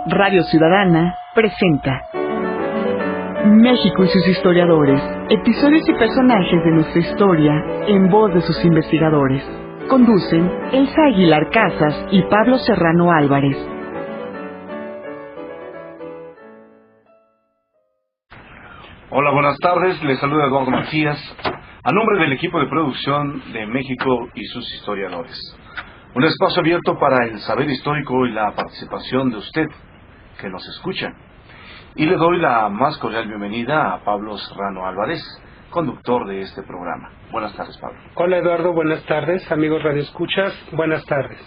Radio Ciudadana presenta México y sus historiadores, episodios y personajes de nuestra historia en voz de sus investigadores. Conducen Elsa Aguilar Casas y Pablo Serrano Álvarez. Hola, buenas tardes, les saluda Eduardo Macías, a nombre del equipo de producción de México y sus historiadores. Un espacio abierto para el saber histórico y la participación de usted, que nos escucha. Y le doy la más cordial bienvenida a Pablo Serrano Álvarez, conductor de este programa. Buenas tardes, Pablo. Hola, Eduardo, buenas tardes. Amigos radioescuchas, buenas tardes.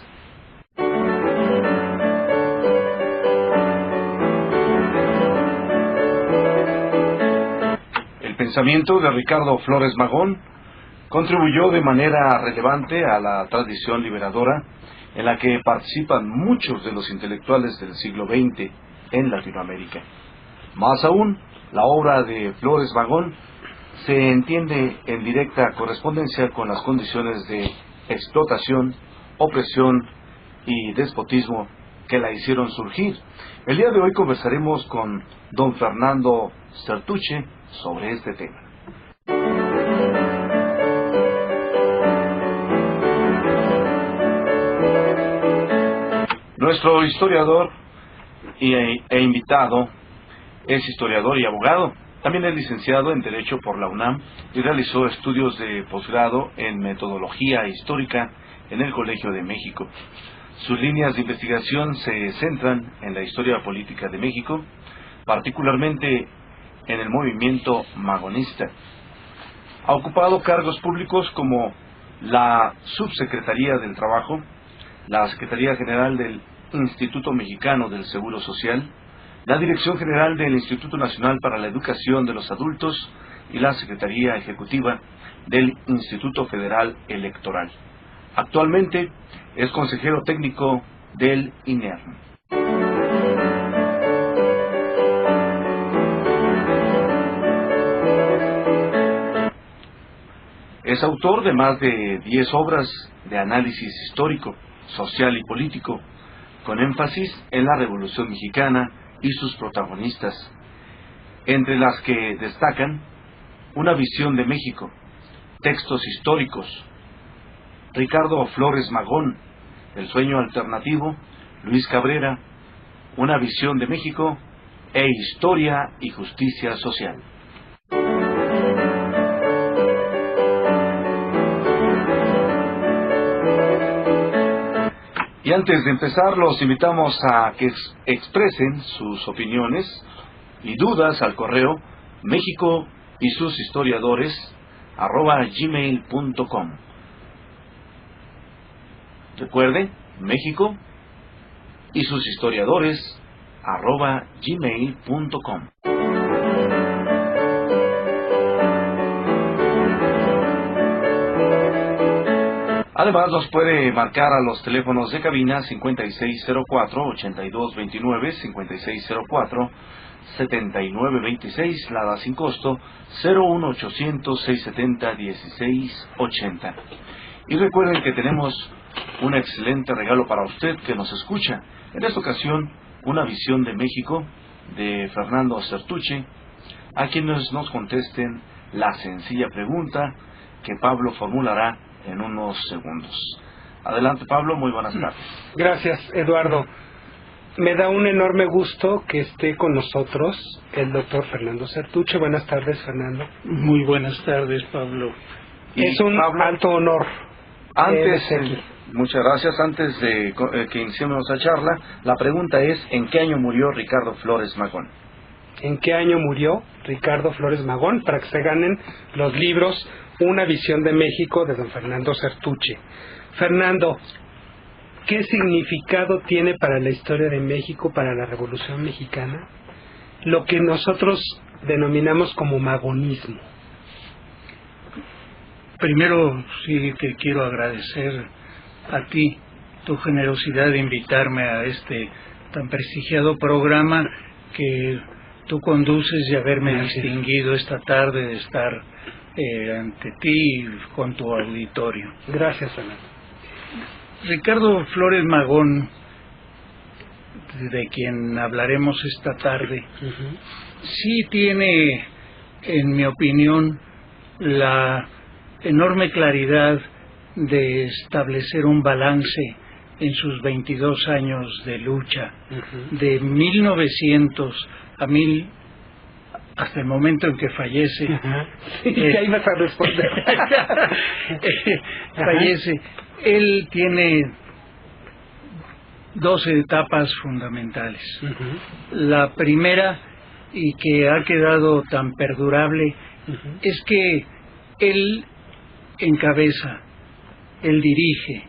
El pensamiento de Ricardo Flores Magón contribuyó de manera relevante a la tradición liberadora en la que participan muchos de los intelectuales del siglo XX en Latinoamérica. Más aún, la obra de Flores Magón se entiende en directa correspondencia con las condiciones de explotación, opresión y despotismo que la hicieron surgir. El día de hoy conversaremos con don Fernando Sertuche sobre este tema. Nuestro historiador e invitado es historiador y abogado. También es licenciado en Derecho por la UNAM y realizó estudios de posgrado en Metodología Histórica en el Colegio de México. Sus líneas de investigación se centran en la historia política de México, particularmente en el movimiento magonista. Ha ocupado cargos públicos como la Subsecretaría del Trabajo, la Secretaría General del Instituto Mexicano del Seguro Social, la Dirección General del Instituto Nacional para la Educación de los Adultos y la Secretaría Ejecutiva del Instituto Federal Electoral. Actualmente es consejero técnico del INERM. Es autor de más de 10 obras de análisis histórico, social y político, con énfasis en la Revolución Mexicana y sus protagonistas, entre las que destacan Una visión de México, Textos históricos, Ricardo Flores Magón, El sueño alternativo, Luis Cabrera, Una visión de México e Historia y justicia social. Y antes de empezar, los invitamos a que expresen sus opiniones y dudas al correo México y sus historiadores @gmail.com. Recuerde, México y sus historiadores @gmail.com. Además, nos puede marcar a los teléfonos de cabina 5604-8229, 5604-7926, la da sin costo 01800-670-1680. Y recuerden que tenemos un excelente regalo para usted que nos escucha. En esta ocasión, Una visión de México de Fernando Sertuche, a quienes nos contesten la sencilla pregunta que Pablo formulará en unos segundos. Adelante, Pablo, muy buenas tardes. Gracias, Eduardo. Me da un enorme gusto que esté con nosotros el doctor Fernando Sertuche. Buenas tardes, Fernando. Muy buenas tardes, Pablo. Es un Pablo, alto honor. Muchas gracias. Antes de que iniciemos la charla, la pregunta es, ¿en qué año murió Ricardo Flores Magón? ¿En qué año murió Ricardo Flores Magón? Para que se ganen los libros Una visión de México de don Fernando Sertuche. Fernando, ¿qué significado tiene para la historia de México, para la Revolución Mexicana, lo que nosotros denominamos como magonismo? Primero, sí que quiero agradecer a ti tu generosidad de invitarme a este tan prestigiado programa que tú conduces y haberme distinguido esta tarde de estar ante ti y con tu auditorio. Gracias, Fernando. Ricardo Flores Magón de quien hablaremos esta tarde, sí tiene, en mi opinión, la enorme claridad de establecer un balance en sus 22 años de lucha, de 1900 a 1000, hasta el momento en que fallece. Sí, ya ibas a responder. Fallece. Él tiene 12 etapas fundamentales. La primera, y que ha quedado tan perdurable, es que él encabeza, él dirige,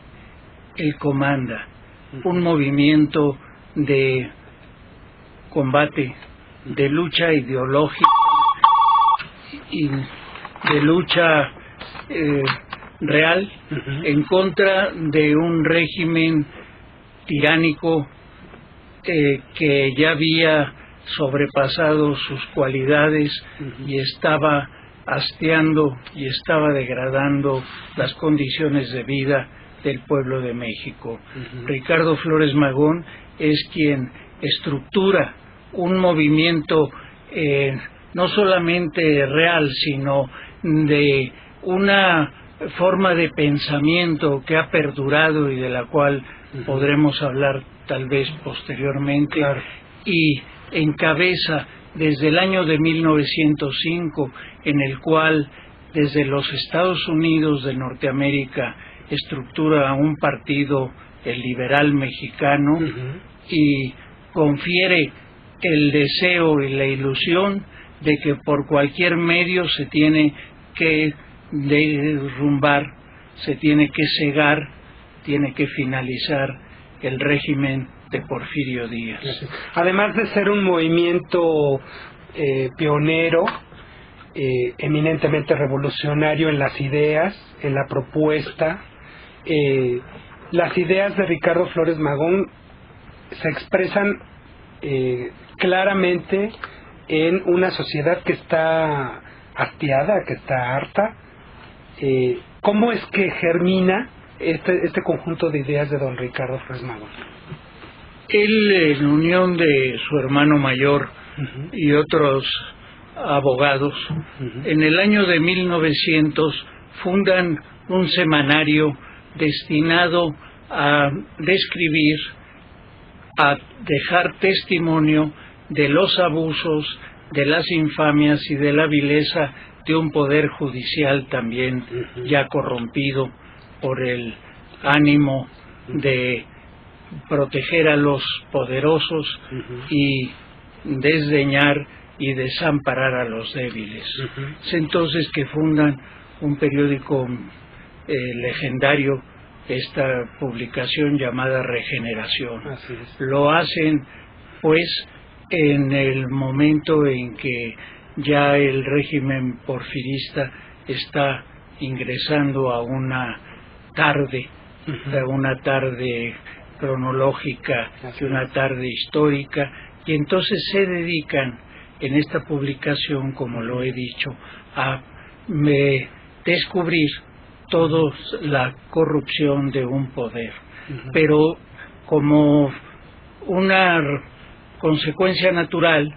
él comanda un movimiento de combate, de lucha ideológica y de lucha real en contra de un régimen tiránico que ya había sobrepasado sus cualidades y estaba hastiando y estaba degradando las condiciones de vida del pueblo de México. Ricardo Flores Magón es quien estructura un movimiento no solamente real, sino de una forma de pensamiento que ha perdurado y de la cual podremos hablar tal vez posteriormente, y encabeza desde el año de 1905, en el cual desde los Estados Unidos de Norteamérica estructura un partido, el Liberal Mexicano, y confiere el deseo y la ilusión de que por cualquier medio se tiene que derrumbar, se tiene que cegar, tiene que finalizar el régimen de Porfirio Díaz. Además de ser un movimiento pionero, eminentemente revolucionario en las ideas, en la propuesta, las ideas de Ricardo Flores Magón se expresan claramente en una sociedad que está hastiada, que está harta. ¿Cómo es que germina este conjunto de ideas de don Ricardo Flores Magón? Él, en unión de su hermano mayor y otros abogados, en el año de 1900 fundan un semanario destinado a describir, a dejar testimonio de los abusos, de las infamias y de la vileza de un poder judicial también ya corrompido por el ánimo de proteger a los poderosos y desdeñar y desamparar a los débiles. Es entonces que fundan un periódico legendario, esta publicación llamada Regeneración. Lo hacen pues en el momento en que ya el régimen porfirista está ingresando a una tarde cronológica, una tarde histórica, y entonces se dedican en esta publicación, como lo he dicho, a descubrir toda la corrupción de un poder. Pero como una consecuencia natural,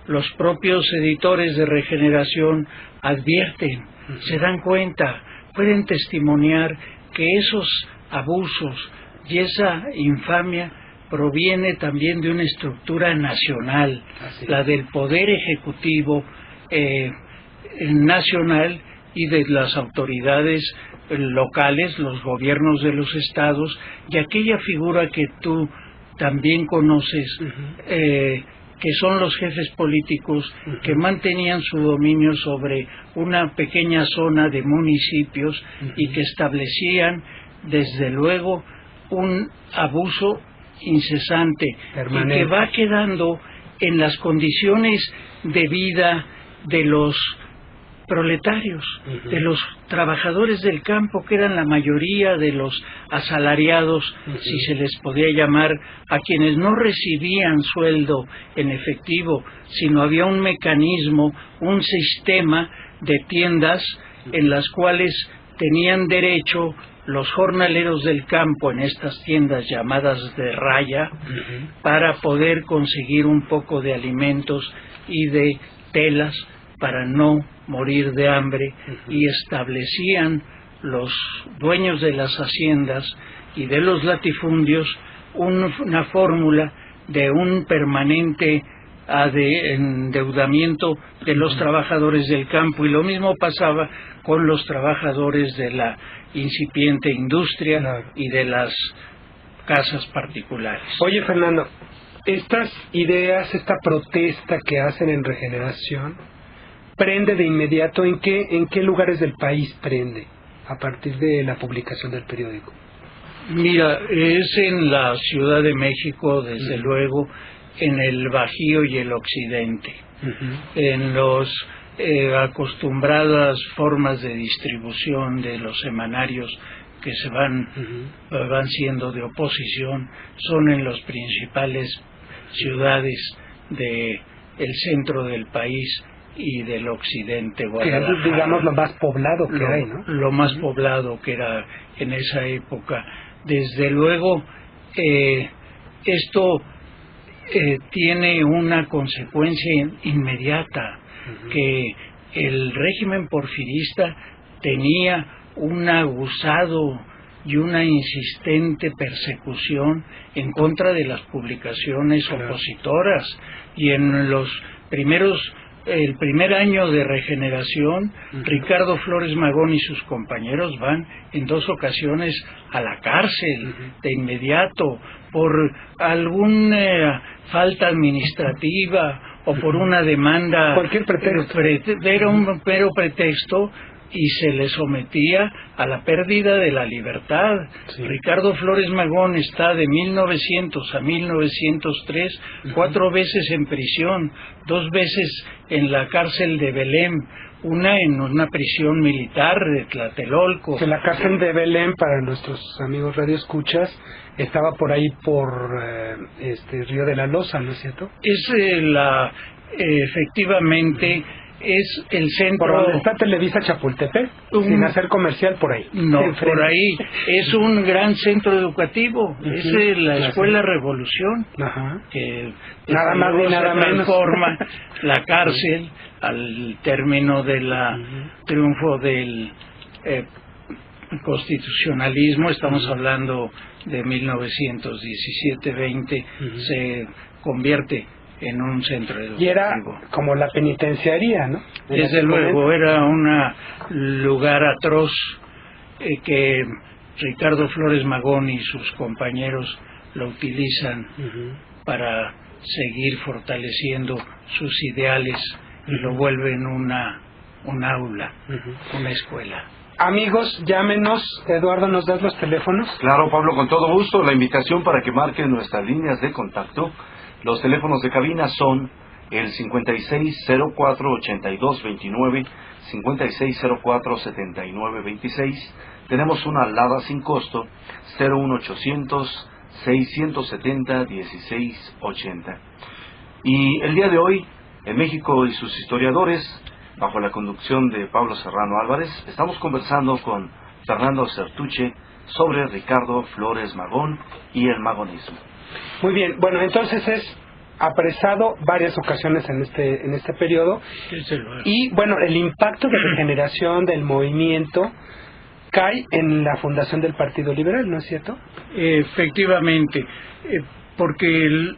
los propios editores de Regeneración advierten, se dan cuenta, pueden testimoniar que esos abusos y esa infamia proviene también de una estructura nacional, la del poder ejecutivo nacional y de las autoridades locales, los gobiernos de los estados, y aquella figura que tú también conoces, que son los jefes políticos que mantenían su dominio sobre una pequeña zona de municipios y que establecían desde luego un abuso incesante y que va quedando en las condiciones de vida de los proletarios, de los trabajadores del campo, que eran la mayoría de los asalariados, si se les podía llamar, a quienes no recibían sueldo en efectivo, sino había un mecanismo, un sistema de tiendas en las cuales tenían derecho los jornaleros del campo en estas tiendas llamadas de raya para poder conseguir un poco de alimentos y de telas para no morir de hambre, y establecían los dueños de las haciendas y de los latifundios una fórmula de un permanente endeudamiento de los trabajadores del campo, y lo mismo pasaba con los trabajadores de la incipiente industria y de las casas particulares. Oye, Fernando, estas ideas, esta protesta que hacen en Regeneración, ¿prende de inmediato? ¿En qué lugares del país prende a partir de la publicación del periódico? Mira, es en la Ciudad de México, desde luego, en el Bajío y el Occidente, en los acostumbradas formas de distribución de los semanarios que se van siendo de oposición, son en las principales ciudades del centro del país y del occidente, Guadalajara. Que es, digamos, lo más poblado que hay, ¿no? Lo más poblado que era en esa época. Desde luego, esto tiene una consecuencia inmediata, que el régimen porfirista tenía un aguzado y una insistente persecución en contra de las publicaciones opositoras, y en el primer año de Regeneración, Ricardo Flores Magón y sus compañeros van en 2 ocasiones a la cárcel de inmediato por alguna falta administrativa o por una demanda, cualquier pretexto, era un mero pretexto, y se le sometía a la pérdida de la libertad. Ricardo Flores Magón está de 1900 a 1903 4 veces en prisión, 2 veces en la cárcel de Belém, una en una prisión militar de Tlatelolco. Que la cárcel de Belém, para nuestros amigos radioescuchas, estaba por ahí por Río de la Loza, ¿no es cierto? Es efectivamente es el centro. ¿Por donde está Televisa Chapultepec? Sin hacer comercial, por ahí. No, por ahí. Es un gran centro educativo. Es la Escuela Revolución. Que nada más ni nada menos transforma la cárcel al término del triunfo del constitucionalismo. Estamos hablando de 1917-20. Se convierte en un centro educativo. Y era como la penitenciaría, ¿no? Desde luego, era un lugar atroz que Ricardo Flores Magón y sus compañeros lo utilizan para seguir fortaleciendo sus ideales, y lo vuelven un aula, una escuela. Amigos, llámenos. Eduardo, ¿nos das los teléfonos? Claro, Pablo, con todo gusto. La invitación para que marquen nuestras líneas de contacto. Los teléfonos de cabina son el 5604-8229, 5604-7926. Tenemos una alada sin costo, 01800-670-1680. Y el día de hoy, en México y sus historiadores, bajo la conducción de Pablo Serrano Álvarez, estamos conversando con Fernando Sertuche sobre Ricardo Flores Magón y el magonismo. Muy bien, bueno, entonces es apresado varias ocasiones en este periodo, y bueno, el impacto de Regeneración del movimiento cae en la fundación del Partido Liberal, ¿no es cierto? Efectivamente, porque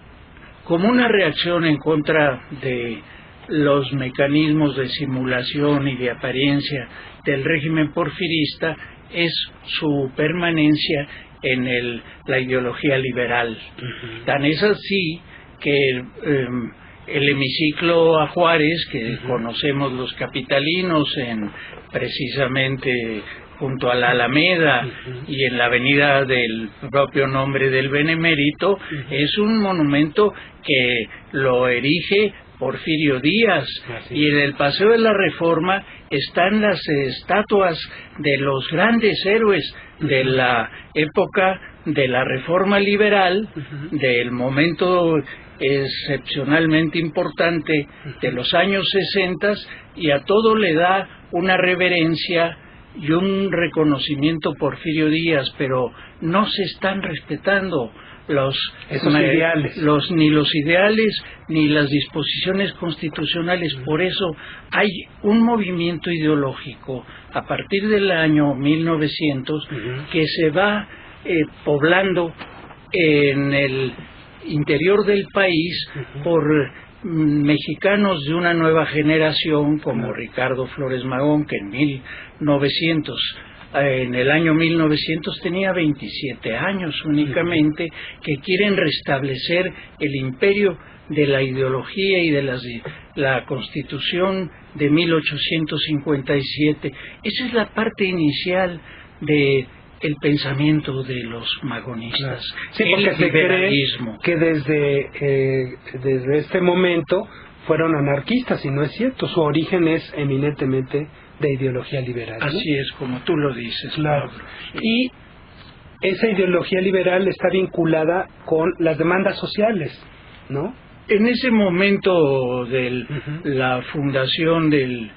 como una reacción en contra de los mecanismos de simulación y de apariencia del régimen porfirista, es su permanencia en la ideología liberal. Tan es así que el hemiciclo a Juárez, que conocemos los capitalinos precisamente junto a la Alameda y en la avenida del propio nombre del Benemérito, es un monumento que lo erige Porfirio Díaz, y en el Paseo de la Reforma están las estatuas de los grandes héroes de la época de la Reforma Liberal, del momento excepcionalmente importante de los años 60, y a todo le da una reverencia y un reconocimiento Porfirio Díaz, pero no se están respetando esos ideales. Ni los ideales ni las disposiciones constitucionales. Por eso hay un movimiento ideológico a partir del año 1900 que se va poblando en el interior del país por mexicanos de una nueva generación como Ricardo Flores Magón, que en el año 1900 tenía 27 años únicamente, que quieren restablecer el imperio de la ideología y de la Constitución de 1857. Esa es la parte inicial de el pensamiento de los magonistas. Sí, porque se cree que desde este momento fueron anarquistas, y no es cierto. Su origen es eminentemente de ideología liberal, ¿no? Así es, como tú lo dices. Claro. Y esa ideología liberal está vinculada con las demandas sociales, ¿no? En ese momento de la fundación del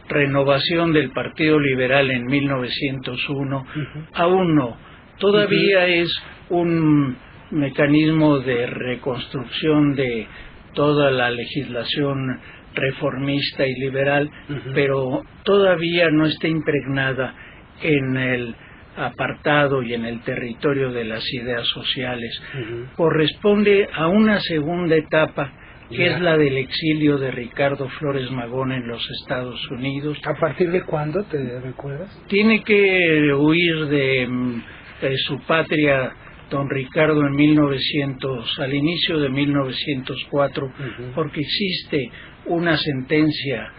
renovación del Partido Liberal en 1901, aún no. Todavía es un mecanismo de reconstrucción de toda la legislación reformista y liberal, pero todavía no está impregnada en el apartado y en el territorio de las ideas sociales. Corresponde a una segunda etapa, que es la del exilio de Ricardo Flores Magón en los Estados Unidos. ¿A partir de cuándo, te recuerdas? Tiene que huir de su patria don Ricardo al inicio de 1904, porque existe una sentencia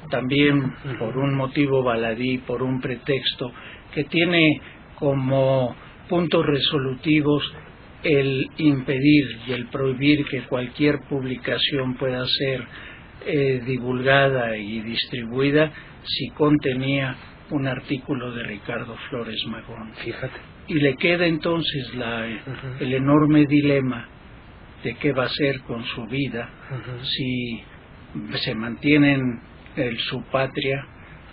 también por un motivo baladí, por un pretexto, que tiene como puntos resolutivos el impedir y el prohibir que cualquier publicación pueda ser divulgada y distribuida si contenía un artículo de Ricardo Flores Magón. Fíjate. Y le queda entonces el enorme dilema de qué va a hacer con su vida, si se mantiene en su patria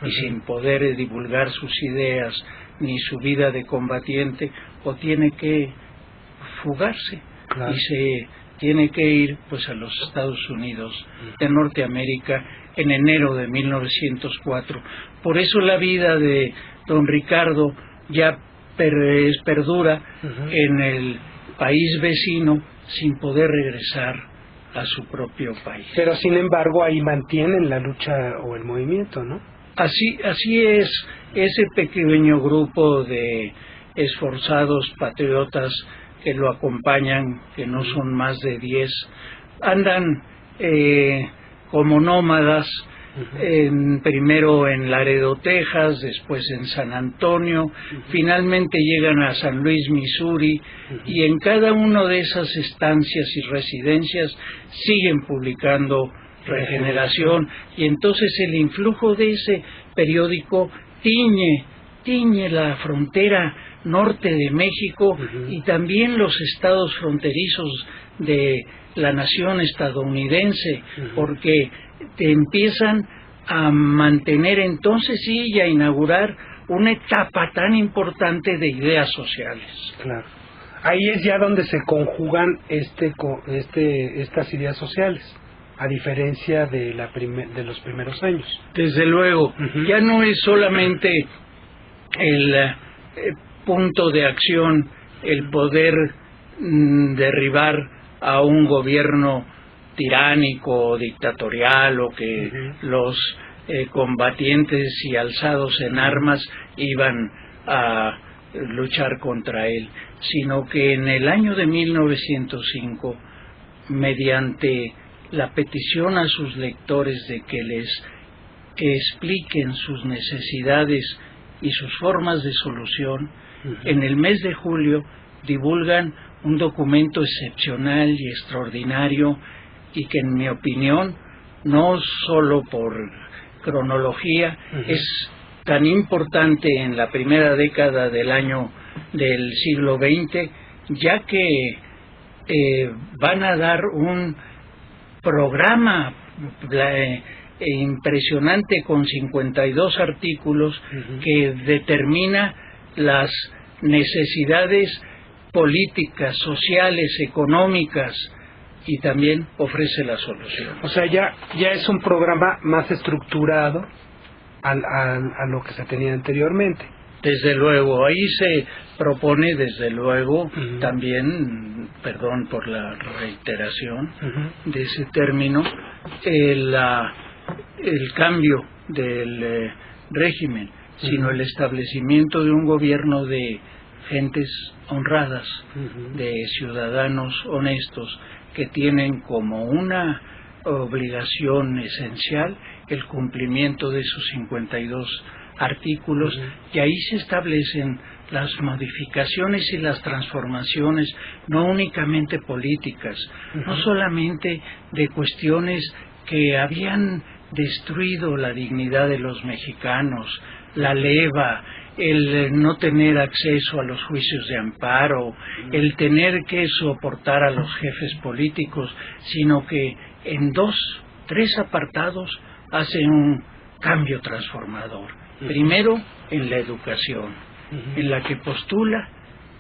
y sin poder divulgar sus ideas ni su vida de combatiente, o tiene que fugarse y se tiene que ir pues a los Estados Unidos de Norteamérica en enero de 1904. Por eso la vida de don Ricardo ya perdura en el país vecino sin poder regresar a su propio país. Pero sin embargo ahí mantienen la lucha o el movimiento, ¿no? Así es, ese pequeño grupo de esforzados patriotas que lo acompañan, que no son más de 10, andan como nómadas, primero en Laredo, Texas, después en San Antonio, finalmente llegan a San Luis, Missouri, y en cada una de esas estancias y residencias siguen publicando Regeneración, y entonces el influjo de ese periódico tiñe la frontera norte de México y también los estados fronterizos de la nación estadounidense, porque te empiezan a mantener entonces y a inaugurar una etapa tan importante de ideas sociales. Claro. Ahí es ya donde se conjugan estas ideas sociales, a diferencia de los primeros años. Desde luego, ya no es solamente el punto de acción el poder derribar a un gobierno tiránico o dictatorial, o que los combatientes y alzados en armas iban a luchar contra él, sino que en el año de 1905, mediante la petición a sus lectores de que les expliquen sus necesidades y sus formas de solución, en el mes de julio divulgan un documento excepcional y extraordinario, y que en mi opinión, no solo por cronología, es tan importante en la primera década del siglo XX, ya que van a dar un programa impresionante con 52 artículos que determina las necesidades políticas, sociales, económicas, y también ofrece la solución. O sea, ya es un programa más estructurado a lo que se tenía anteriormente. Desde luego, ahí se propone, desde luego, también, perdón por la reiteración de ese término, el cambio del régimen, sino el establecimiento de un gobierno de gentes honradas, de ciudadanos honestos, que tienen como una obligación esencial el cumplimiento de esos 52 artículos, y ahí se establecen las modificaciones y las transformaciones, no únicamente políticas, no solamente de cuestiones que habían destruido la dignidad de los mexicanos, la leva, el no tener acceso a los juicios de amparo, el tener que soportar a los jefes políticos, sino que en 3 apartados hacen un cambio transformador. Primero, en la educación, en la que postula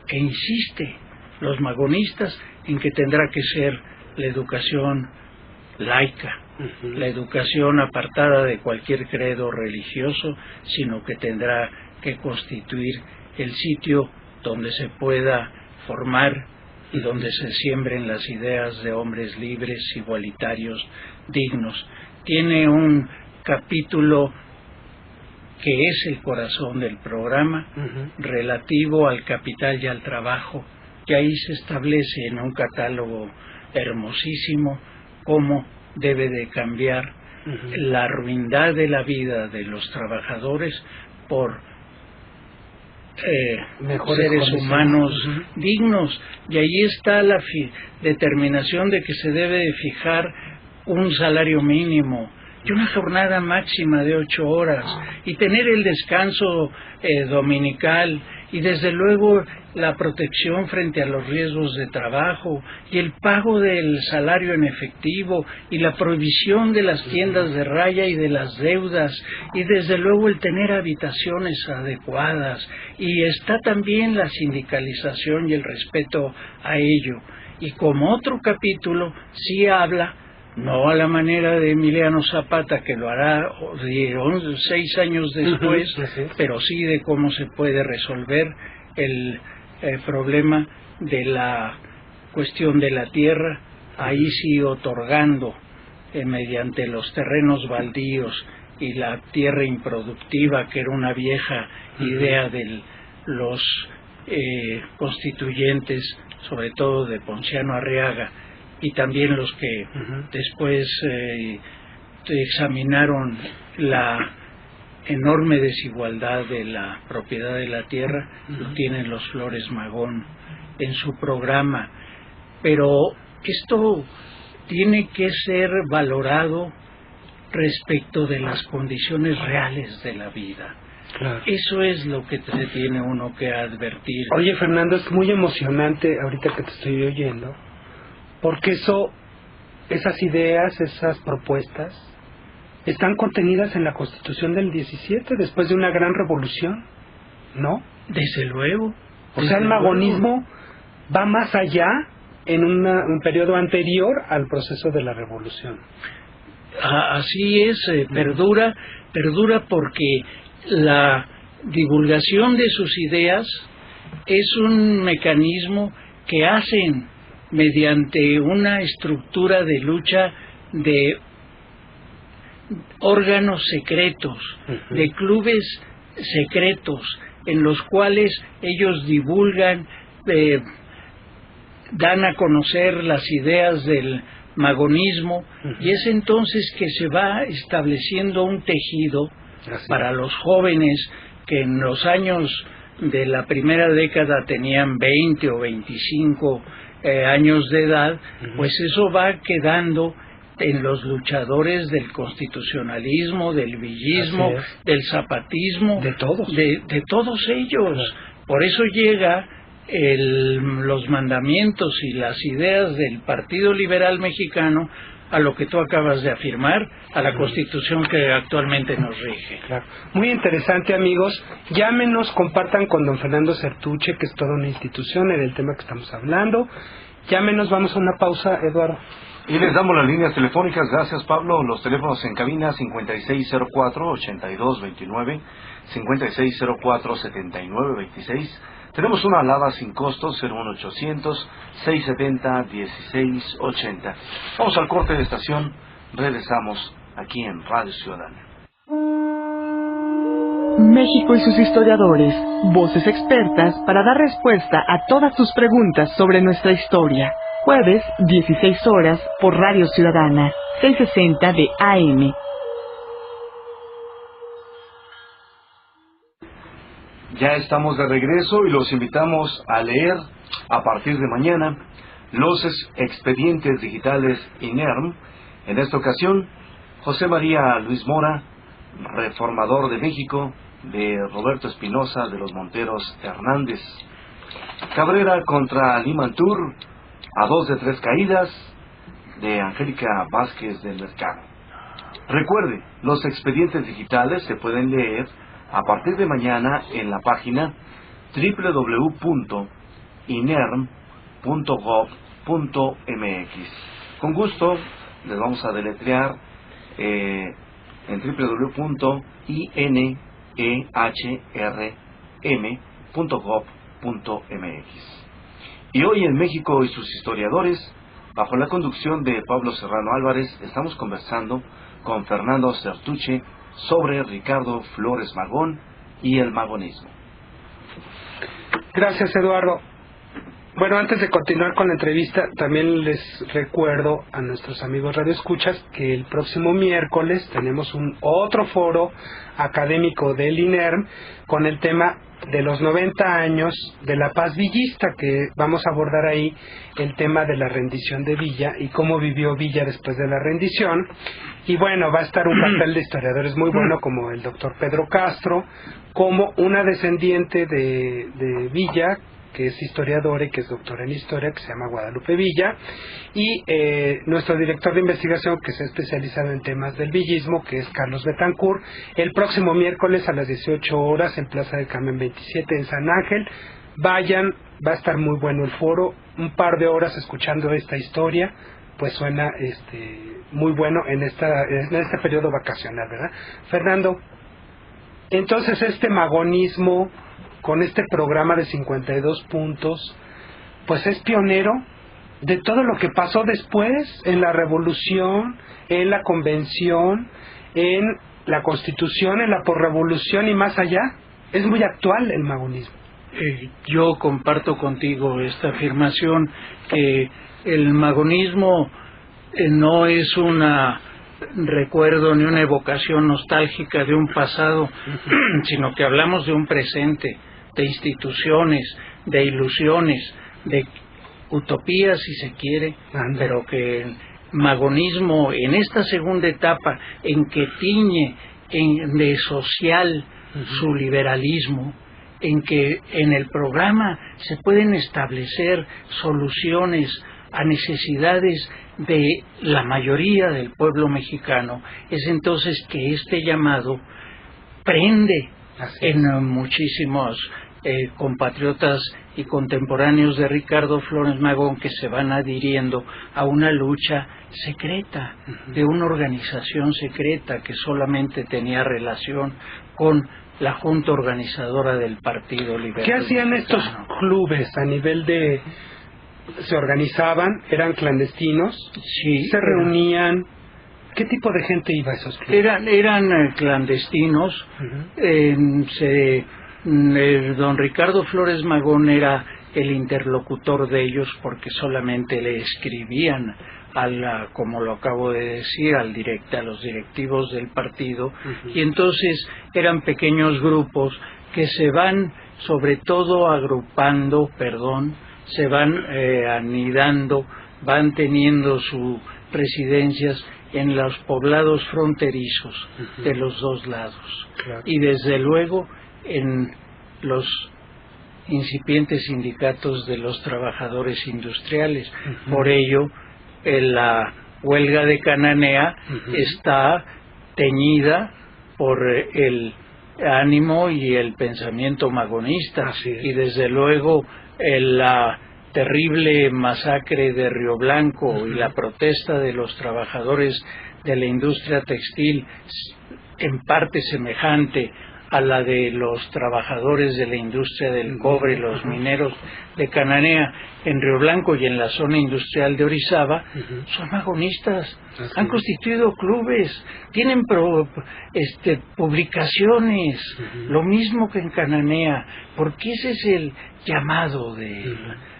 e insiste los magonistas en que tendrá que ser la educación laica, la educación apartada de cualquier credo religioso, sino que tendrá que constituir el sitio donde se pueda formar y donde se siembren las ideas de hombres libres, igualitarios, dignos. Tiene un capítulo que es el corazón del programa, relativo al capital y al trabajo, que ahí se establece en un catálogo hermosísimo cómo debe de cambiar la ruindad de la vida de los trabajadores por seres humanos dignos, y ahí está la determinación de que se debe de fijar un salario mínimo y una jornada máxima de 8 horas, y tener el descanso dominical, y desde luego la protección frente a los riesgos de trabajo, y el pago del salario en efectivo, y la prohibición de las tiendas de raya y de las deudas, y desde luego el tener habitaciones adecuadas, y está también la sindicalización y el respeto a ello. Y como otro capítulo sí habla, no a la manera de Emiliano Zapata, que lo hará 6 años después, pero sí de cómo se puede resolver el problema de la cuestión de la tierra, ahí sí otorgando mediante los terrenos baldíos y la tierra improductiva, que era una vieja idea de los constituyentes, sobre todo de Ponciano Arriaga, y también los que después examinaron la enorme desigualdad de la propiedad de la tierra, lo tienen los Flores Magón en su programa. Pero esto tiene que ser valorado respecto de las condiciones reales de la vida. Claro. Eso es lo que se tiene uno que advertir. Oye, Fernando, es muy emocionante ahorita que te estoy oyendo, porque esas ideas, esas propuestas, están contenidas en la Constitución del 17, después de una gran revolución, ¿no? Desde luego. O sea, el magonismo va más allá en un periodo anterior al proceso de la revolución. Así es, perdura porque la divulgación de sus ideas es un mecanismo que hacen mediante una estructura de lucha de órganos secretos, de clubes secretos, en los cuales ellos divulgan, dan a conocer las ideas del magonismo, y es entonces que se va estableciendo un tejido para los jóvenes que en los años de la primera década tenían 20 o 25 años de edad, pues eso va quedando en los luchadores del constitucionalismo, del villismo, del zapatismo, de todos ellos. Por eso llega los mandamientos y las ideas del Partido Liberal Mexicano a lo que tú acabas de afirmar, a la Constitución que actualmente nos rige. Claro. Muy interesante, amigos. Llámenos, compartan con don Fernando Sertuche, que es toda una institución en el tema que estamos hablando. Llámenos, vamos a una pausa, Eduardo. Y les damos las líneas telefónicas, gracias Pablo, los teléfonos en cabina 5604-8229, 5604-7926. Tenemos una alada sin costo 01800-670-1680. Vamos al corte de estación, regresamos aquí en Radio Ciudadana. México y sus historiadores, voces expertas para dar respuesta a todas tus preguntas sobre nuestra historia. Jueves, 16 horas, por Radio Ciudadana, 660 de AM. Ya estamos de regreso y los invitamos a leer a partir de mañana los expedientes digitales INERM. En esta ocasión, José María Luis Mora, reformador de México, de Roberto Espinosa de los Monteros Hernández. Cabrera contra Limantur, a 2 de 3 caídas, de Angélica Vázquez del Mercado. Recuerde, los expedientes digitales se pueden leer a partir de mañana en la página www.inerm.gov.mx. Con gusto les vamos a deletrear en www.inehrm.gov.mx. Y hoy en México y sus historiadores, bajo la conducción de Pablo Serrano Álvarez, estamos conversando con Fernando Sertuche sobre Ricardo Flores Magón y el magonismo. Gracias, Eduardo. Bueno, antes de continuar con la entrevista, también les recuerdo a nuestros amigos radioescuchas que el próximo miércoles tenemos otro foro académico del INERM con el tema de los 90 años de la paz villista, que vamos a abordar ahí el tema de la rendición de Villa y cómo vivió Villa después de la rendición. Y bueno, va a estar un cartel de historiadores muy bueno, como el doctor Pedro Castro, como una descendiente de Villa, que es historiadora y que es doctora en historia, que se llama Guadalupe Villa, y nuestro director de investigación, que se ha especializado en temas del villismo, que es Carlos Betancourt, el próximo miércoles a las 18 horas en Plaza del Carmen 27 en San Ángel. Vayan, va a estar muy bueno el foro, un par de horas escuchando esta historia, pues suena muy bueno en este periodo vacacional, ¿verdad? Fernando, entonces este magonismo, con este programa de 52 puntos, pues es pionero de todo lo que pasó después, en la revolución, en la convención, en la constitución, en la posrevolución y más allá. Es muy actual el magonismo. Yo comparto contigo esta afirmación, que el magonismo no es un recuerdo ni una evocación nostálgica de un pasado, sino que hablamos de un presente, de instituciones, de ilusiones, de utopías si se quiere, pero que el magonismo en esta segunda etapa en que tiñe de social su liberalismo, en que en el programa se pueden establecer soluciones a necesidades de la mayoría del pueblo mexicano, es entonces que este llamado prende en muchísimos compatriotas y contemporáneos de Ricardo Flores Magón, que se van adhiriendo a una lucha secreta, de una organización secreta que solamente tenía relación con la junta organizadora del Partido Liberal. ¿Qué hacían estos clubes a nivel de... se organizaban, eran clandestinos, sí, se reunían? ¿Qué tipo de gente iba a esos clubes? Eran clandestinos. Don Ricardo Flores Magón era el interlocutor de ellos, porque solamente le escribían como lo acabo de decir, a los directivos del partido, y entonces eran pequeños grupos que se van sobre todo se van anidando, van teniendo sus residencias en los poblados fronterizos de los dos lados, y desde luego en los incipientes sindicatos de los trabajadores industriales. Por ello, la huelga de Cananea está teñida por el ánimo y el pensamiento magonista, y desde luego la terrible masacre de Río Blanco y la protesta de los trabajadores de la industria textil, en parte semejante a la de los trabajadores de la industria del cobre, los mineros de Cananea en Río Blanco y en la zona industrial de Orizaba, son magonistas. Han constituido clubes, tienen publicaciones, lo mismo que en Cananea, porque ese es el llamado de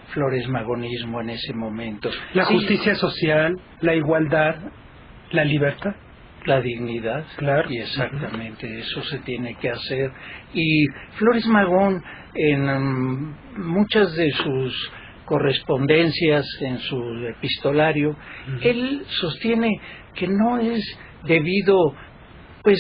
Flores Magonismo en ese momento. La justicia social, la igualdad, la libertad. La dignidad, claro. Y exactamente eso se tiene que hacer. Y Flores Magón, en muchas de sus correspondencias, en su epistolario, él sostiene que no es debido, pues,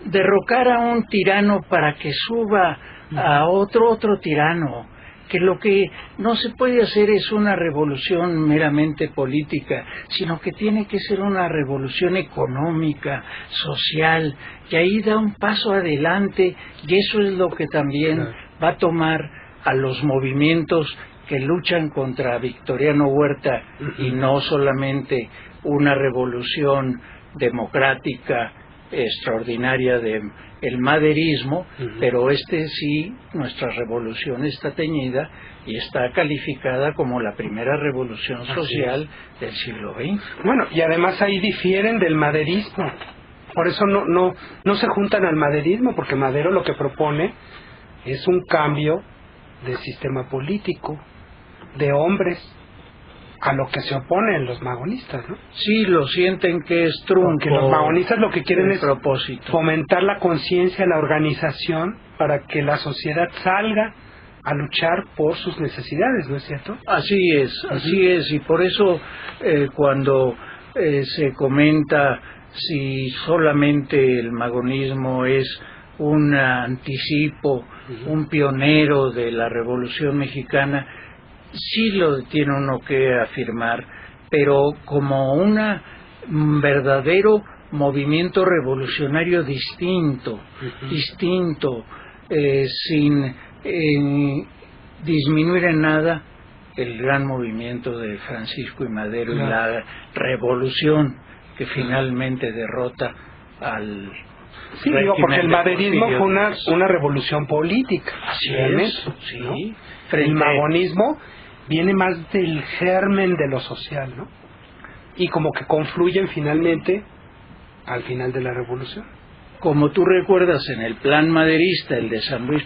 derrocar a un tirano para que suba a otro tirano, que lo que no se puede hacer es una revolución meramente política, sino que tiene que ser una revolución económica, social, y ahí da un paso adelante, y eso es lo que también va a tomar a los movimientos que luchan contra Victoriano Huerta, y no solamente una revolución democrática extraordinaria de el maderismo, pero sí, nuestra revolución está teñida y está calificada como la primera revolución social del siglo XX. Bueno, y además ahí difieren del maderismo, por eso no se juntan al maderismo, porque Madero lo que propone es un cambio de sistema político, de hombres, a lo que se oponen los magonistas, ¿no? Sí, lo sienten que es trunco. Porque los magonistas lo que quieren es propósito. Fomentar la conciencia, la organización, para que la sociedad salga a luchar por sus necesidades, ¿no es cierto? Así es, y por eso cuando se comenta si solamente el magonismo es un anticipo, un pionero de la Revolución Mexicana, sí lo tiene uno que afirmar, pero como un verdadero movimiento revolucionario distinto, sin disminuir en nada el gran movimiento de Francisco y Madero y la revolución que finalmente derrota al Sí, digo, porque el maderismo fue una revolución política. Así es, sí. ¿no? El magonismo viene más del germen de lo social, ¿no? Y como que confluyen finalmente al final de la revolución. Como tú recuerdas, en el plan maderista, el de San Luis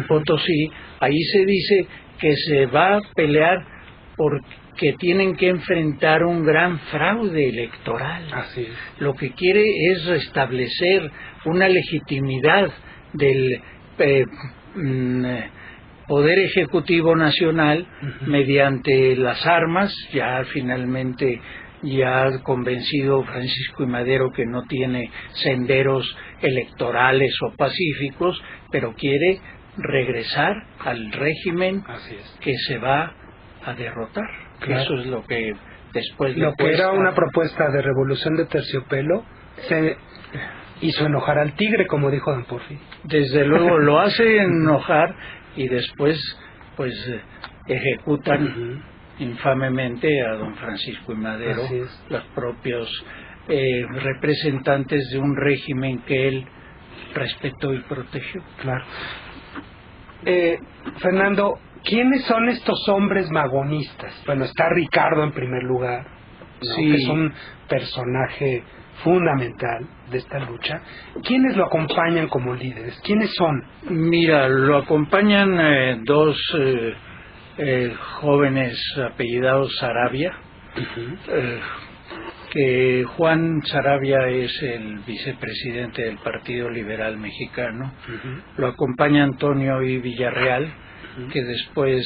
Potosí, ahí se dice que se va a pelear porque tienen que enfrentar un gran fraude electoral. Así es. Lo que quiere es restablecer una legitimidad del Poder Ejecutivo Nacional mediante las armas. Ya finalmente ha convencido Francisco y Madero que no tiene senderos electorales o pacíficos, pero quiere regresar al régimen que se va a derrotar. Claro. Eso es lo que después lo que era una propuesta de revolución de terciopelo se hizo enojar al tigre, como dijo don Porfirio. Desde luego lo hace enojar, y después pues ejecutan infamemente a don Francisco y Madero, los propios representantes de un régimen que él respetó y protegió. Claro. Fernando, ¿quiénes son estos hombres magonistas? Bueno, está Ricardo en primer lugar, ¿no? Que es un personaje fundamental de esta lucha. ¿Quiénes lo acompañan como líderes? ¿Quiénes son? Mira, lo acompañan dos jóvenes apellidados Saravia, que Juan Saravia es el vicepresidente del Partido Liberal Mexicano. Lo acompaña Antonio I. Villarreal, que después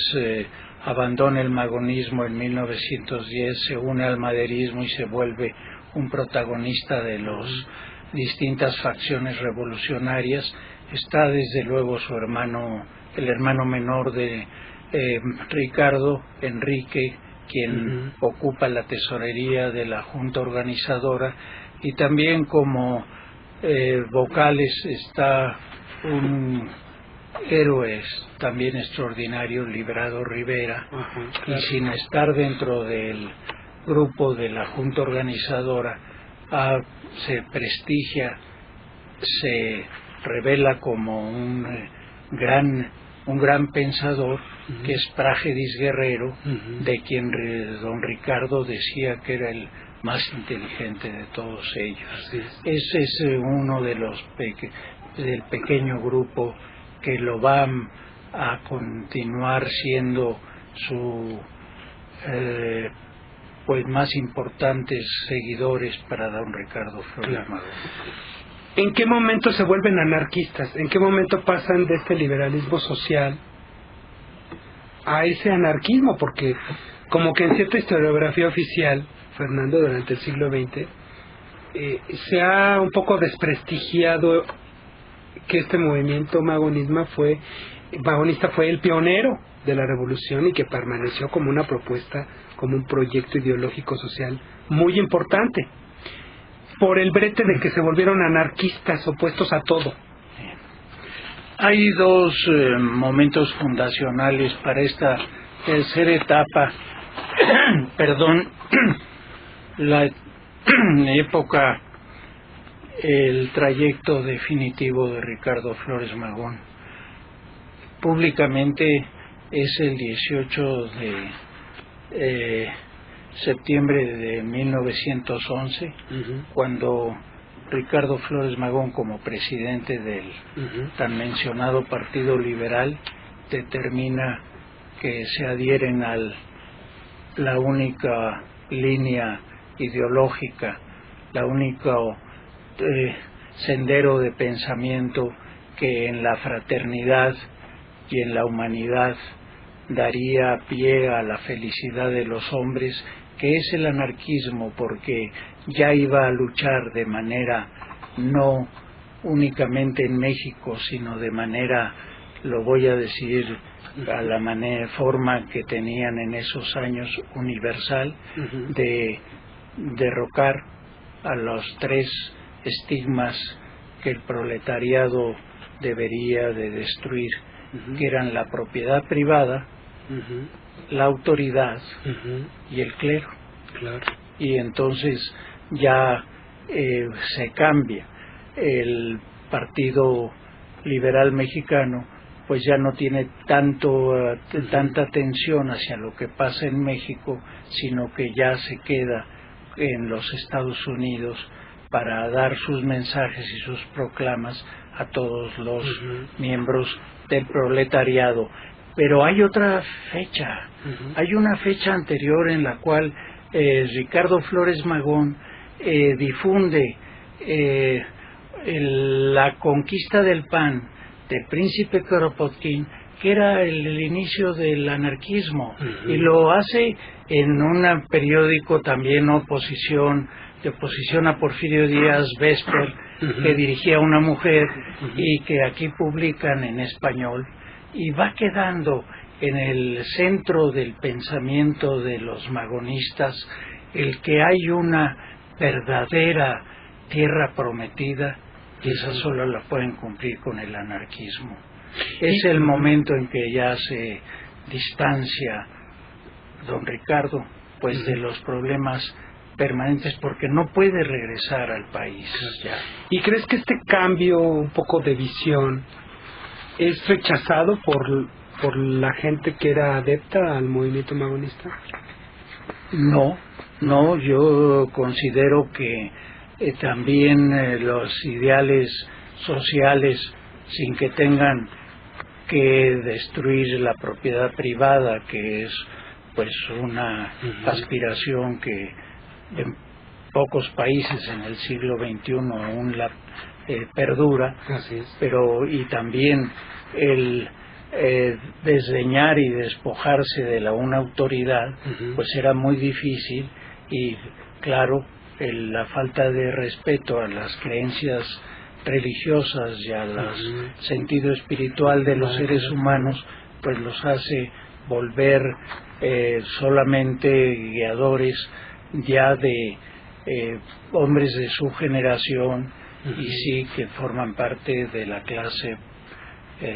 abandona el magonismo en 1910, se une al maderismo y se vuelve un protagonista de las distintas facciones revolucionarias. Está desde luego su hermano, el hermano menor de Ricardo, Enrique, quien ocupa la tesorería de la Junta Organizadora, y también como vocales está un héroe también extraordinario, Librado Rivera, y sin estar dentro del grupo de la Junta Organizadora, se prestigia, se revela como un gran pensador, que es Prágedis Guerrero, de quien don Ricardo decía que era el más inteligente de todos ellos. Ese es uno de los del pequeño grupo que lo va a continuar siendo su pues más importantes seguidores para don Ricardo Flores Magón. ¿En qué momento se vuelven anarquistas? ¿En qué momento pasan de este liberalismo social a ese anarquismo? Porque como que en cierta historiografía oficial, Fernando, durante el siglo XX, se ha un poco desprestigiado que este movimiento magonista fue el pionero de la revolución y que permaneció como una propuesta, como un proyecto ideológico social muy importante, por el brete de que se volvieron anarquistas opuestos a todo. Hay dos momentos fundacionales para esta tercera etapa, la época, el trayecto definitivo de Ricardo Flores Magón. Públicamente es el 18 de septiembre de 1911, cuando Ricardo Flores Magón, como presidente del tan mencionado Partido Liberal, determina que se adhieren a la única línea ideológica, la única sendero de pensamiento que en la fraternidad y en la humanidad daría pie a la felicidad de los hombres, que es el anarquismo, porque ya iba a luchar de manera no únicamente en México, sino de manera, lo voy a decir a la forma que tenían en esos años, universal, de derrocar a los tres estigmas que el proletariado debería de destruir, que eran la propiedad privada, la autoridad y el clero. Y entonces ya se cambia. El Partido Liberal Mexicano pues ya no tiene tanta atención hacia lo que pasa en México, sino que ya se queda en los Estados Unidos para dar sus mensajes y sus proclamas a todos los miembros del proletariado. Pero hay otra fecha, hay una fecha anterior en la cual Ricardo Flores Magón difunde la conquista del PAN de Príncipe Kropotkin, que era el inicio del anarquismo, y lo hace en un periódico también de oposición a Porfirio Díaz, Vesper, que dirigía una mujer, y que aquí publican en español, y va quedando en el centro del pensamiento de los magonistas el que hay una verdadera tierra prometida, y esa solo la pueden cumplir con el anarquismo. Es el momento en que ya se distancia don Ricardo pues de los problemas permanentes, porque no puede regresar al país ya. ¿Y crees que este cambio un poco de visión es rechazado por la gente que era adepta al movimiento magonista? No, yo considero que también los ideales sociales, sin que tengan que destruir la propiedad privada, que es pues una aspiración que en pocos países en el siglo XXI aún la perdura. Así es. Pero y también el desdeñar y despojarse de una autoridad, pues era muy difícil, y claro, la falta de respeto a las creencias religiosas y al sentido espiritual de los seres humanos, pues los hace volver solamente guiadores ya de hombres de su generación, y sí que forman parte de la clase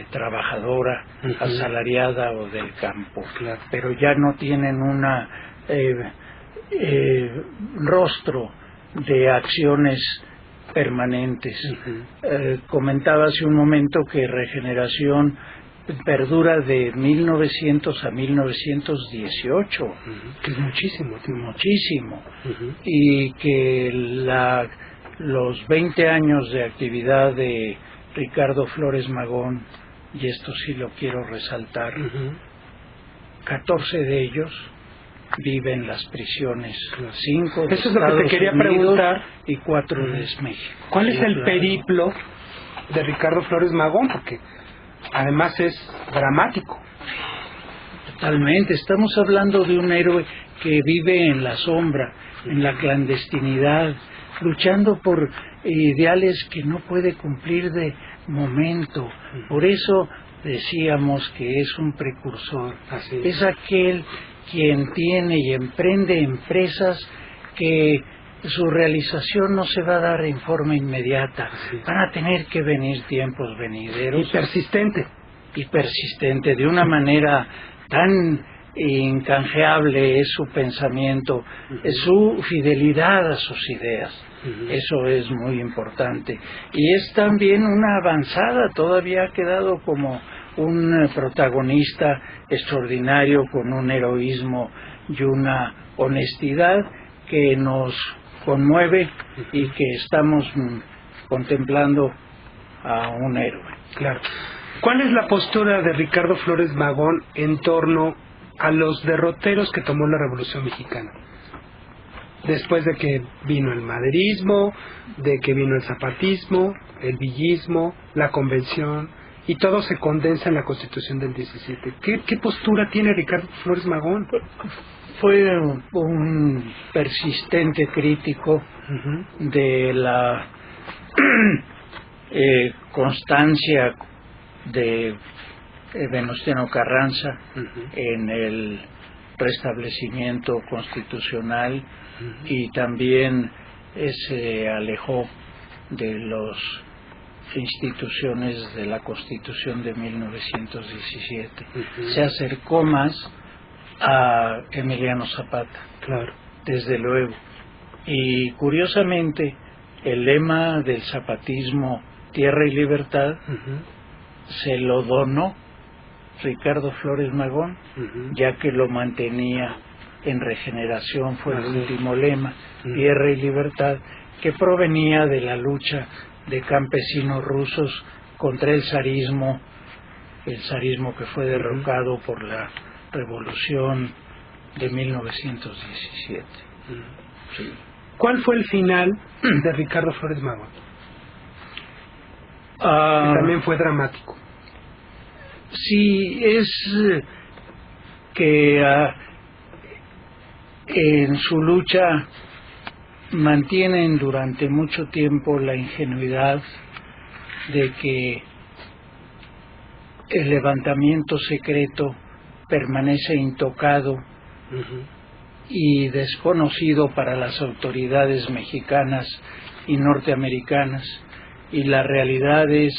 trabajadora, asalariada o del campo, pero ya no tienen una rostro de acciones permanentes. Comentaba hace un momento que Regeneración perdura de 1900 a 1918, que es muchísimo, muchísimo, y que los 20 años de actividad de Ricardo Flores Magón, y esto sí lo quiero resaltar, 14 de ellos viven en las prisiones, 5 de Eso es lo que Estados te quería Unidos preguntar. y 4 de México. ¿Cuál es el periplo de Ricardo Flores Magón? Porque además es dramático. Totalmente, estamos hablando de un héroe que vive en la sombra, en la clandestinidad, luchando por ideales que no puede cumplir de momento. Por eso decíamos que es un precursor. Es aquel quien tiene y emprende empresas que su realización no se va a dar en forma inmediata. Van a tener que venir tiempos venideros. Y persistente, de una manera tan incanjeable es su pensamiento, es su fidelidad a sus ideas. Eso es muy importante. Y es también una avanzada, todavía ha quedado como un protagonista extraordinario, con un heroísmo y una honestidad que nos conmueve, y que estamos contemplando a un héroe. Claro. ¿Cuál es la postura de Ricardo Flores Magón en torno a los derroteros que tomó la Revolución Mexicana? Después de que vino el maderismo, de que vino el zapatismo, el villismo, la convención, y todo se condensa en la Constitución del 17. ¿Qué postura tiene Ricardo Flores Magón? Fue un persistente crítico de la constancia de Venustiano Carranza en el restablecimiento constitucional, y también se alejó de las instituciones de la Constitución de 1917. Se acercó más a Emiliano Zapata, desde luego. Y curiosamente, el lema del zapatismo, Tierra y Libertad, se lo donó Ricardo Flores Magón, ya que lo mantenía en Regeneración. Fue el último lema, Tierra y Libertad, que provenía de la lucha de campesinos rusos contra el zarismo que fue derrocado por la Revolución de 1917. ¿Cuál fue el final de Ricardo Flores Magón? Que también fue dramático. Sí, es que en su lucha mantienen durante mucho tiempo la ingenuidad de que el levantamiento secreto permanece intocado y desconocido para las autoridades mexicanas y norteamericanas, y la realidad es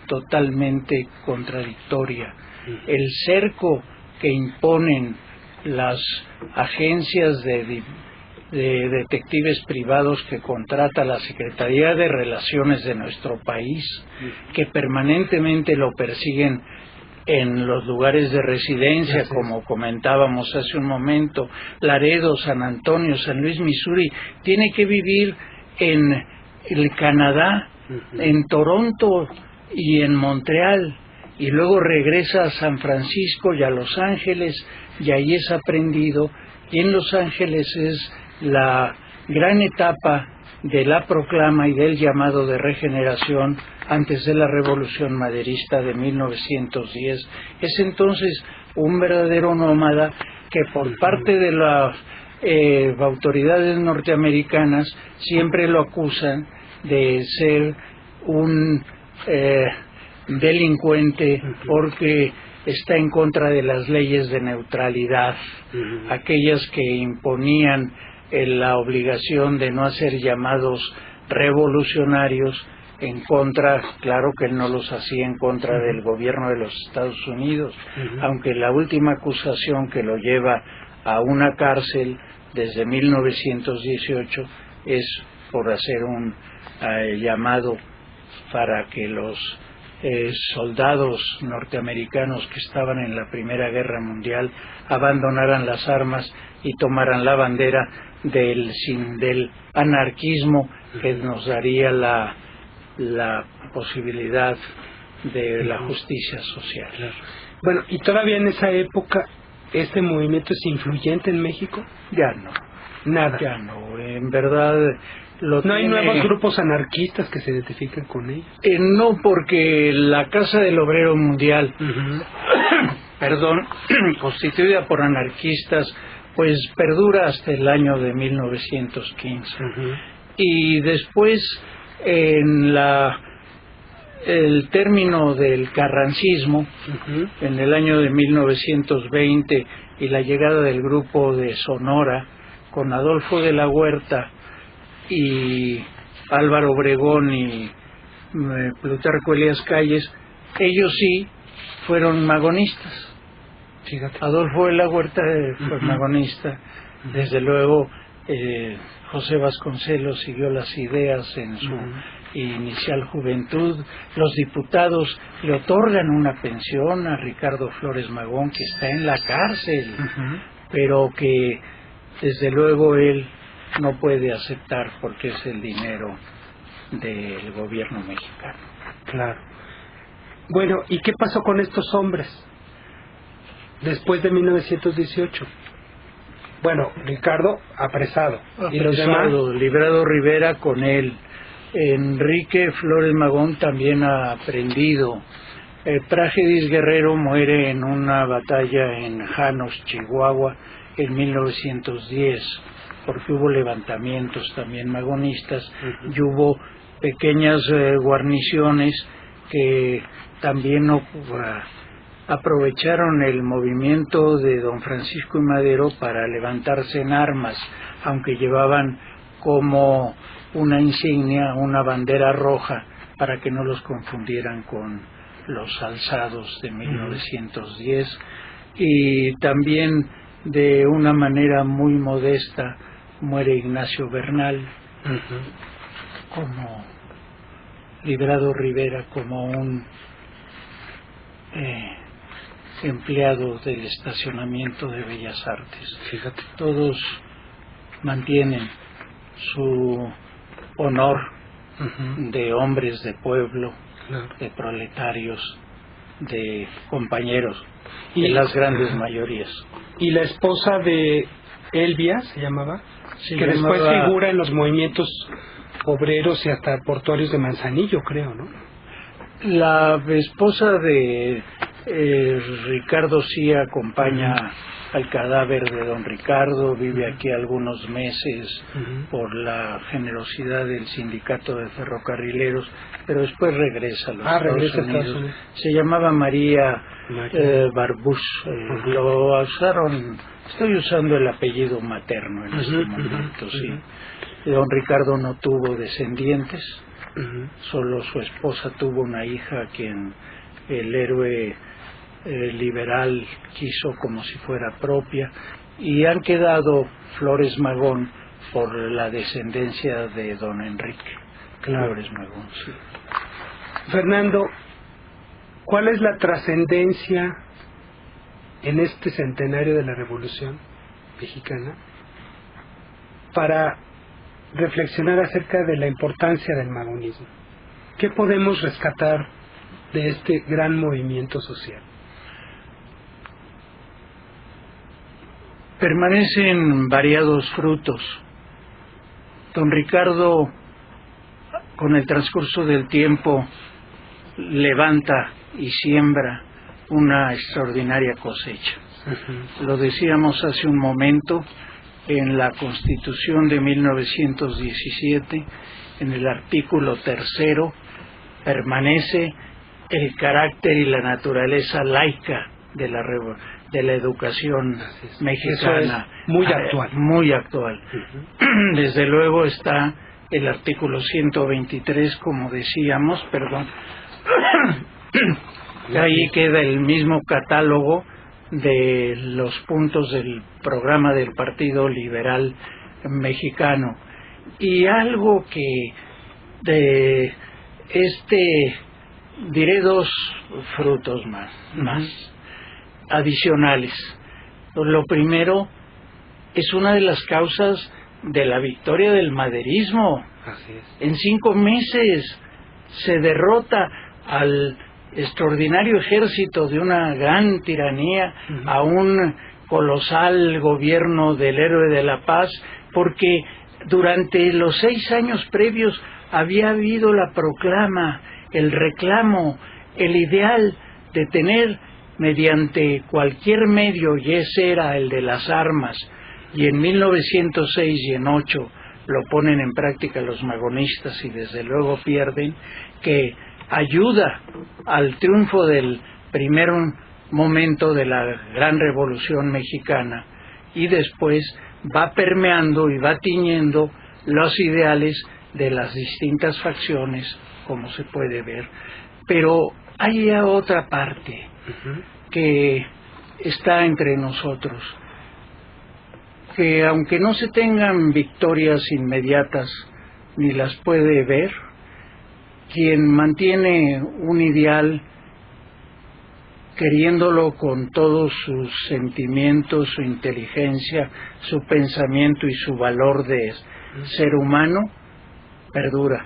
totalmente contradictoria. El cerco que imponen las agencias de detectives privados que contrata la Secretaría de Relaciones de nuestro país, que permanentemente lo persiguen en los lugares de residencia, como comentábamos hace un momento, Laredo, San Antonio, San Luis, Missouri, tiene que vivir en el Canadá, en Toronto y en Montreal, y luego regresa a San Francisco y a Los Ángeles, y ahí es aprendido, y en Los Ángeles es la gran etapa de la proclama y del llamado de regeneración antes de la Revolución Maderista de 1910. Es entonces un verdadero nómada que por parte de las autoridades norteamericanas siempre lo acusan de ser un delincuente, porque está en contra de las leyes de neutralidad, aquellas que imponían la obligación de no hacer llamados revolucionarios en contra, claro que él no los hacía en contra del gobierno de los Estados Unidos, aunque la última acusación que lo lleva a una cárcel desde 1918 es por hacer un llamado para que los soldados norteamericanos que estaban en la Primera Guerra Mundial abandonaran las armas y tomaran la bandera del anarquismo que nos daría la posibilidad de la justicia social. Bueno, ¿y todavía en esa época este movimiento es influyente en México? Ya no. Nada. Ya no, en verdad... ¿No hay nuevos grupos anarquistas que se identifiquen con ellos? No, porque la Casa del Obrero Mundial, constituida por anarquistas, pues perdura hasta el año de 1915. Y después, en el término del carrancismo, en el año de 1920, y la llegada del grupo de Sonora, con Adolfo de la Huerta y Álvaro Obregón y Plutarco Elías Calles, ellos sí fueron magonistas. Fíjate. Adolfo de la Huerta fue magonista. Desde luego José Vasconcelos siguió las ideas en su inicial juventud. Los diputados le otorgan una pensión a Ricardo Flores Magón, que está en la cárcel, pero que desde luego él no puede aceptar porque es el dinero del gobierno mexicano. Claro. Bueno, ¿y qué pasó con estos hombres después de 1918? Bueno, Ricardo apresado. ¿Y los demás? Librado Rivera con él. Enrique Flores Magón también ha aprendido. Práxedis Guerrero muere en una batalla en Janos, Chihuahua, en 1910, porque hubo levantamientos también magonistas y hubo pequeñas guarniciones que también aprovecharon el movimiento de don Francisco I. Madero para levantarse en armas, aunque llevaban como una insignia una bandera roja para que no los confundieran con los alzados de 1910. Y también de una manera muy modesta muere Ignacio Bernal, como Librado Rivera, como un empleado del estacionamiento de Bellas Artes. Fíjate. Todos mantienen su honor de hombres de pueblo, de proletarios, de compañeros, de las grandes mayorías. Y la esposa de Elvia, se llamaba, que después figura en los movimientos obreros y hasta portuarios de Manzanillo, creo, ¿no? La esposa de Ricardo sí acompaña al cadáver de don Ricardo, vive aquí algunos meses por la generosidad del sindicato de ferrocarrileros, pero después regresa a los Estados Unidos. Se llamaba María Barbús, lo usaron, estoy usando el apellido materno en este momento, sí. Don Ricardo no tuvo descendientes, solo su esposa tuvo una hija a quien el héroe liberal quiso como si fuera propia, y han quedado Flores Magón por la descendencia de don Enrique Flores Magón. Sí. Fernando, ¿cuál es la trascendencia en este centenario de la Revolución Mexicana para reflexionar acerca de la importancia del magonismo? ¿Qué podemos rescatar de este gran movimiento social? Permanecen variados frutos. Don Ricardo, con el transcurso del tiempo, levanta y siembra una extraordinaria cosecha. Lo decíamos hace un momento, en la Constitución de 1917, en el artículo 3, permanece el carácter y la naturaleza laica de la educación mexicana. Eso es muy actual. Muy actual. Desde luego está el artículo 123, como decíamos, perdón. Ahí queda el mismo catálogo de los puntos del programa del Partido Liberal Mexicano. Y algo que diré dos frutos más adicionales. Lo primero es una de las causas de la victoria del maderismo. Así es. En 5 meses se derrota al extraordinario ejército de una gran tiranía, a un colosal gobierno del héroe de la paz, porque durante los 6 años previos había habido la proclama, el reclamo, el ideal de tener mediante cualquier medio, y ese era el de las armas, y en 1906 y en 8 lo ponen en práctica los magonistas y desde luego pierden, que ayuda al triunfo del primer momento de la gran revolución mexicana, y después va permeando y va tiñendo los ideales de las distintas facciones, como se puede ver. Pero hay otra parte que está entre nosotros, que aunque no se tengan victorias inmediatas ni las puede ver, quien mantiene un ideal queriéndolo con todos sus sentimientos, su inteligencia, su pensamiento y su valor de ser humano, perdura,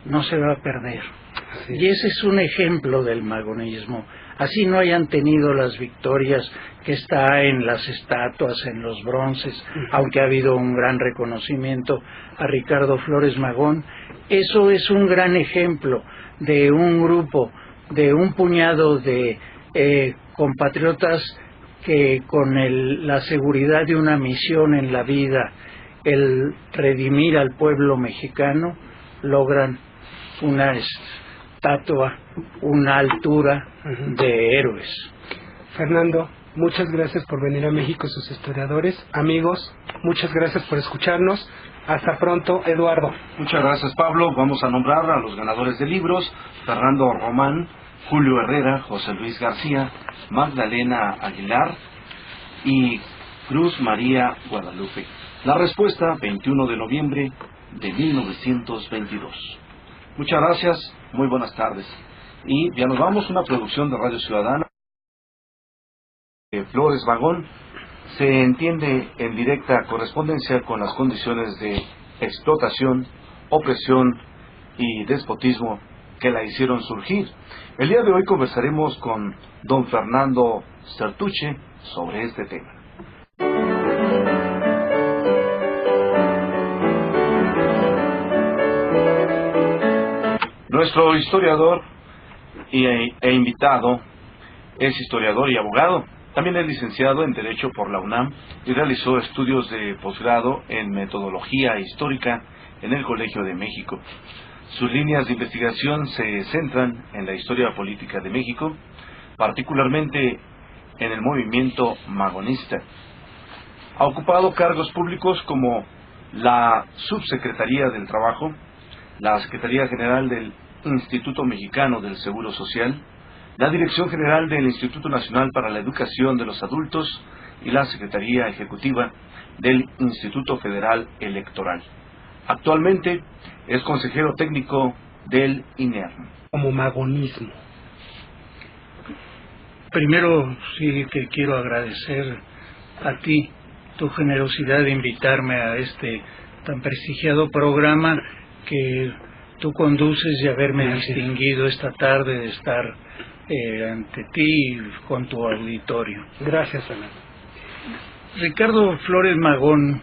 no se va a perder. Y ese es un ejemplo del magonismo. Así no hayan tenido las victorias que está en las estatuas, en los bronces, aunque ha habido un gran reconocimiento a Ricardo Flores Magón, eso es un gran ejemplo de un grupo, de un puñado de compatriotas que con la seguridad de una misión en la vida, el redimir al pueblo mexicano, logran una estatua, una altura de héroes. Fernando, muchas gracias por venir a México, sus historiadores. Amigos, muchas gracias por escucharnos. Hasta pronto, Eduardo. Muchas gracias, Pablo. Vamos a nombrar a los ganadores de libros: Fernando Román, Julio Herrera, José Luis García, Magdalena Aguilar y Cruz María Guadalupe. La respuesta, 21 de noviembre de 1922. Muchas gracias, muy buenas tardes. Y ya nos vamos, una producción de Radio Ciudadana. Flores Magón se entiende en directa correspondencia con las condiciones de explotación, opresión y despotismo que la hicieron surgir. El día de hoy conversaremos con don Fernando Sertuche sobre este tema. Nuestro historiador e invitado es historiador y abogado. También es licenciado en Derecho por la UNAM y realizó estudios de posgrado en Metodología Histórica en el Colegio de México. Sus líneas de investigación se centran en la historia política de México, particularmente en el movimiento magonista. Ha ocupado cargos públicos como la Subsecretaría del Trabajo, la Secretaría General del Instituto Mexicano del Seguro Social, la Dirección General del Instituto Nacional para la Educación de los Adultos y la Secretaría Ejecutiva del Instituto Federal Electoral. Actualmente es consejero técnico del INERM. Como magonismo. Primero sí que quiero agradecer a ti tu generosidad de invitarme a este tan prestigiado programa que tú conduces y haberme distinguido esta tarde de estar ante ti con tu auditorio. Gracias, Fernando. Ricardo Flores Magón,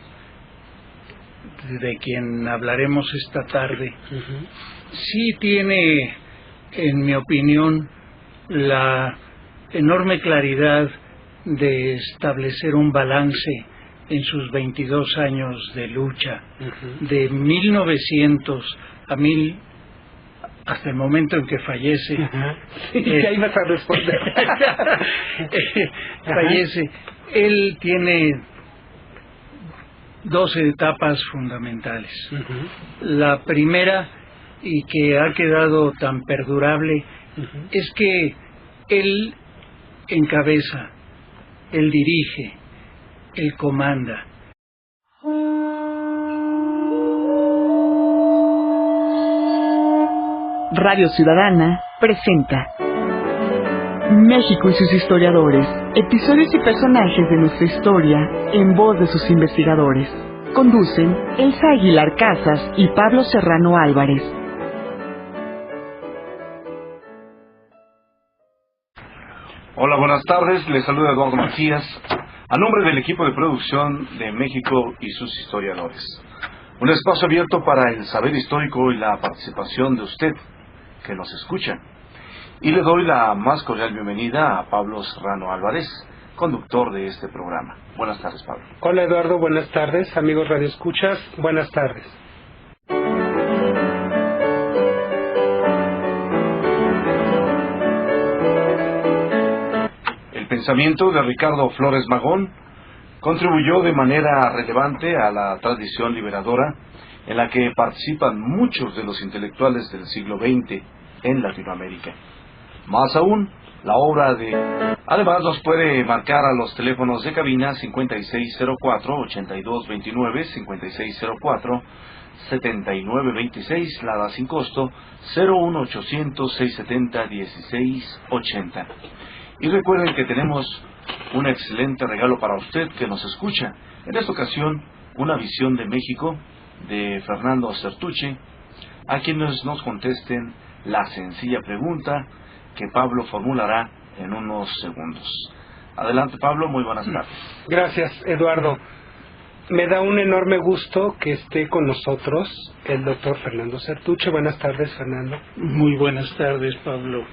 de quien hablaremos esta tarde, sí tiene, en mi opinión, la enorme claridad de establecer un balance en sus 22 años de lucha, de 1900 hasta el momento en que fallece. Sí, ya ibas a responder. Fallece. Él tiene 12 etapas fundamentales. La primera, y que ha quedado tan perdurable, es que él encabeza, él dirige, él comanda. Radio Ciudadana presenta México y sus historiadores, episodios y personajes de nuestra historia en voz de sus investigadores. Conducen Elsa Aguilar Casas y Pablo Serrano Álvarez. Hola, buenas tardes, les saluda Eduardo Macías, a nombre del equipo de producción de México y sus historiadores. Un espacio abierto para el saber histórico y la participación de usted, que nos escucha. Y le doy la más cordial bienvenida a Pablo Serrano Álvarez, conductor de este programa. Buenas tardes, Pablo. Hola, Eduardo, buenas tardes. Amigos radioescuchas, buenas tardes. El pensamiento de Ricardo Flores Magón contribuyó de manera relevante a la tradición liberadora en la que participan muchos de los intelectuales del siglo XX en Latinoamérica. Más aún, la obra de... Además, nos puede marcar a los teléfonos de cabina 5604-8229, 5604-7926, la da sin costo, 01800-670-1680. Y recuerden que tenemos un excelente regalo para usted que nos escucha. En esta ocasión, una visión de México de Fernando Sertuche, a quienes nos contesten la sencilla pregunta que Pablo formulará en unos segundos. Adelante, Pablo, muy buenas tardes. Gracias, Eduardo. Me da un enorme gusto que esté con nosotros el doctor Fernando Sertuche. Buenas tardes, Fernando. Muy buenas tardes, Pablo.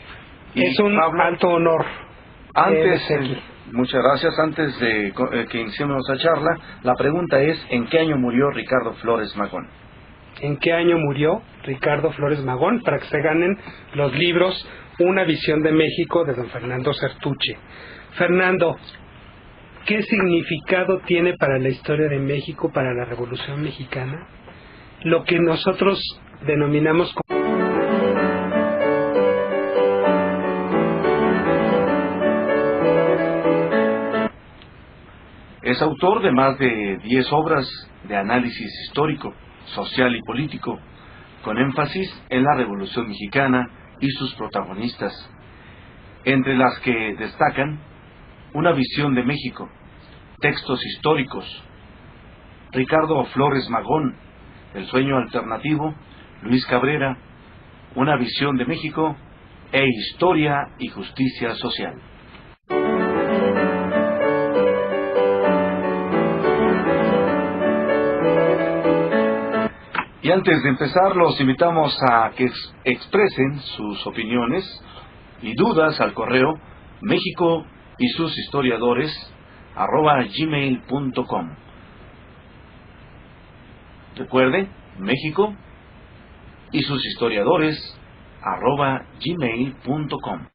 Es un Pablo, alto honor. Muchas gracias. Antes de que iniciemos la charla, la pregunta es, ¿en qué año murió Ricardo Flores Magón? ¿En qué año murió Ricardo Flores Magón? Para que se ganen los libros Una visión de México de don Fernando Sertuche. Fernando, ¿qué significado tiene para la historia de México, para la Revolución Mexicana, lo que nosotros denominamos como... Es autor de más de 10 obras de análisis histórico, social y político, con énfasis en la Revolución Mexicana y sus protagonistas, entre las que destacan Una visión de México, Textos históricos, Ricardo Flores Magón, El sueño alternativo, Luis Cabrera, Una visión de México e Historia y justicia social. Y antes de empezar, los invitamos a que expresen sus opiniones y dudas al correo México y sus historiadores @gmail.com. Recuerde, México y sus historiadores @gmail.com.